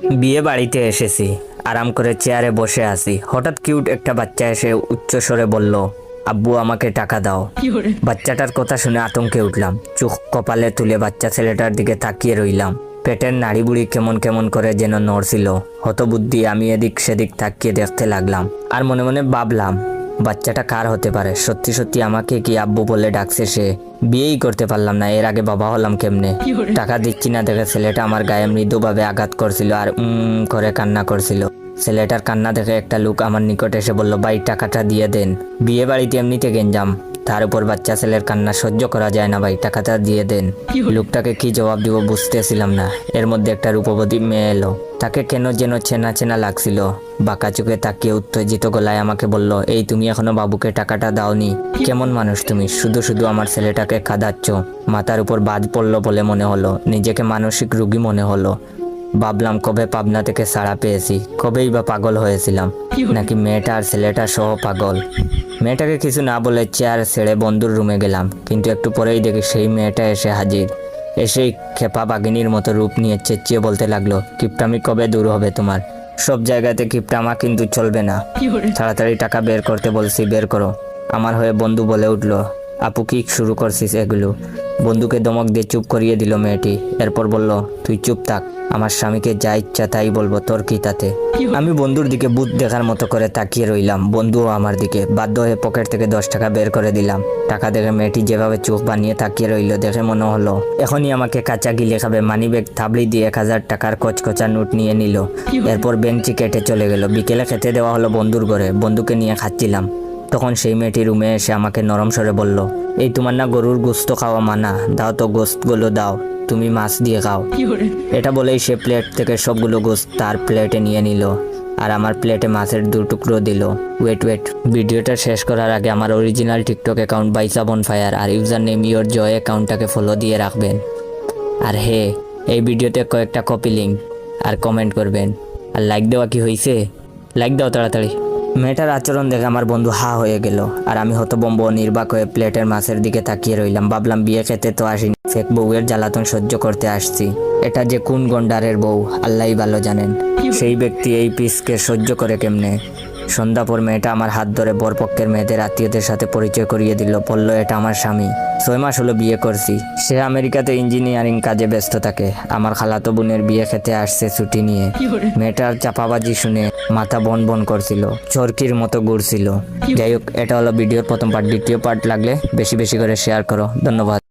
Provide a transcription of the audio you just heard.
বিয়ে বাড়িতে এসেছি, আরাম করে চেয়ারে বসে আছি। হঠাৎ কিউট একটা বাচ্চা এসে উচ্চ স্বরে বলল, আব্বু আমাকে টাকা দাও। বাচ্চাটার কথা শুনে আতঙ্কে উঠলাম। চোখ কপালে তুলে বাচ্চা ছেলেটার দিকে তাকিয়ে রইলাম। পেটের নাড়িবুড়ি কেমন কেমন করে যেন নড়ছিল। হতবুদ্ধি আমি এদিক সেদিক তাকিয়ে দেখতে লাগলাম। আর মনে মনে ভাবলাম, বাচ্চাটা কার হতে পারে? সত্যি সত্যি আমাকে কি আব্বু বলে ডাকছে সে? বিয়েই করতে পারলাম না, এর আগে বাবা হলাম কেমনে? টাকা দিচ্ছি না দেখে ছেলেটা আমার গায়ে মৃদুভাবে আঘাত করছিল আর করে কান্না করছিল। ছেলেটার কান্না দেখে একটা লোক আমার নিকট এসে বলল, ভাই টাকাটা দিয়ে দেন। বিয়ে বাড়িতে এমনিতে গেঞ্জাম, তার উপর বাচ্চা ছেলের কান্না সহ্য করা যায় না, ভাই টাকাটা দিয়ে দেন। লোকটাকে কি জবাব দিব বুঝতেছিলাম না। এর মধ্যে একটা রূপবতী মেয়ে এলো। তাকে কেন যেন চেনা চেনা লাগছিল। বাঁকা চোখে তাকিয়ে উত্তেজিত গলায় আমাকে বলল, এই তুমি এখনো বাবুকে টাকাটা দাওনি? কেমন মানুষ তুমি, শুধু শুধু আমার ছেলেটাকে কাঁদাচ্ছ? মাথার উপর বাজ পড়লো বলে মনে হলো, নিজেকে মানসিক রোগী মনে হলো। ভাবলাম কবে পাবনা থেকে ছাড়া পেয়েছি, কবেই বা পাগল হয়েছিলাম, নাকি মেয়েটা আর ছেলেটা সহ পাগল। মেয়েটাকে কিছু না বলে চেয়ার ছেড়ে বন্ধুর রুমে গেলাম, কিন্তু একটু পরেই দেখি সেই মেয়েটা এসে হাজির। এসেই খেপা বাঘিনীর মতো রূপ নিয়ে চেঁচিয়ে বলতে লাগলো, কিপটামি কবে দূর হবে তোমার? সব জায়গাতে কিপটামা কিন্তু চলবে না। তাড়াতাড়ি টাকা বের করতে বলছি, বের করো। আমার হয়ে বন্ধু বলে উঠলো, আপু কি শুরু করছিস এগুলো? বন্ধুকে ধমক দিয়ে চুপ করিয়ে দিল মেয়েটি। এরপর বলল, তুই চুপ থাক, আমার স্বামীকে যা ইচ্ছা তাই বলবো, তোর কি তাতে? আমি বন্ধুর দিকে ভূত দেখার মতো করে তাকিয়ে রইলাম, বন্ধুও আমার দিকে। বাধ্য হয়ে পকেট থেকে 10 টাকা বের করে দিলাম। টাকা দেখে মেয়েটি যেভাবে চোখ বানিয়ে তাকিয়ে রইল, দেখে মনে হলো এখনই আমাকে কাঁচা গিলে খাবে। মানিব্যাগ থাবড়ি দিয়ে 1000 টাকার কচকচা নোট নিয়ে নিল। এরপর বেঞ্চি কেটে চলে গেল। বিকেলে খেতে দেওয়া হলো বন্ধুর ঘরে, বন্ধুকে নিয়ে খাচ্ছিলাম। তখন সেই মেয়েটি রুমে এসে আমাকে নরম স্বরে বলল, এই তোমার না গরুর গোস্ত খাওয়া মানা, দাও তো গোস্তগুলো দাও, তুমি মাছ দিয়ে খাও। এটা বলেই সে প্লেট থেকে সবগুলো গোস্ত তার প্লেটে নিয়ে নিল আর আমার প্লেটে মাছের 2 টুকরো দিল। ওয়েট, ভিডিওটা শেষ করার আগে আমার অরিজিনাল টিকটক অ্যাকাউন্ট বাইসা বনফায়ার আর ইউজার নেম ইয়োর জয় অ্যাকাউন্টটাকে ফলো দিয়ে রাখবেন। আর হে, এই ভিডিওতে কয়েকটা কপি লিঙ্ক আর কমেন্ট করবেন। আর লাইক দেওয়া কি হয়েছে? লাইক দাও তাড়াতাড়ি। মেয়েটার আচরণ দেখে আমার বন্ধু হা হয়ে গেল আর আমি হতবম্ব নির্বাক হয়ে প্লেটের মাছের দিকে তাকিয়ে রইলাম। ভাবলাম বিয়ে খেতে তো আসিনি, ফেক বউয়ের জ্বালাতন সহ্য করতে আসছি। এটা যে কোন গন্ডারের বউ আল্লাহই ভালো জানেন। সেই ব্যক্তি এই পিসকে সহ্য করে কেমনে? সন্ধ্যা পর মেয়েটা আমার হাত ধরে বরপক্ষের মেয়েদের আত্মীয়দের সাথে পরিচয় করিয়ে দিল। বলল, এটা আমার স্বামী, 6 মাস হলো বিয়ে করছি। সে আমেরিকাতে ইঞ্জিনিয়ারিং কাজে ব্যস্ত থাকে। আমার খালাতো বোনের বিয়ে খেতে আসছে ছুটি নিয়ে। মেয়েটার চাপাবাজি শুনে মাথা বন বন করছিল, চরকির মতো ঘুরছিল। যাই হোক, এটা হলো ভিডিওর প্রথম পার্ট। দ্বিতীয় পার্ট লাগলে বেশি বেশি করে শেয়ার করো। ধন্যবাদ।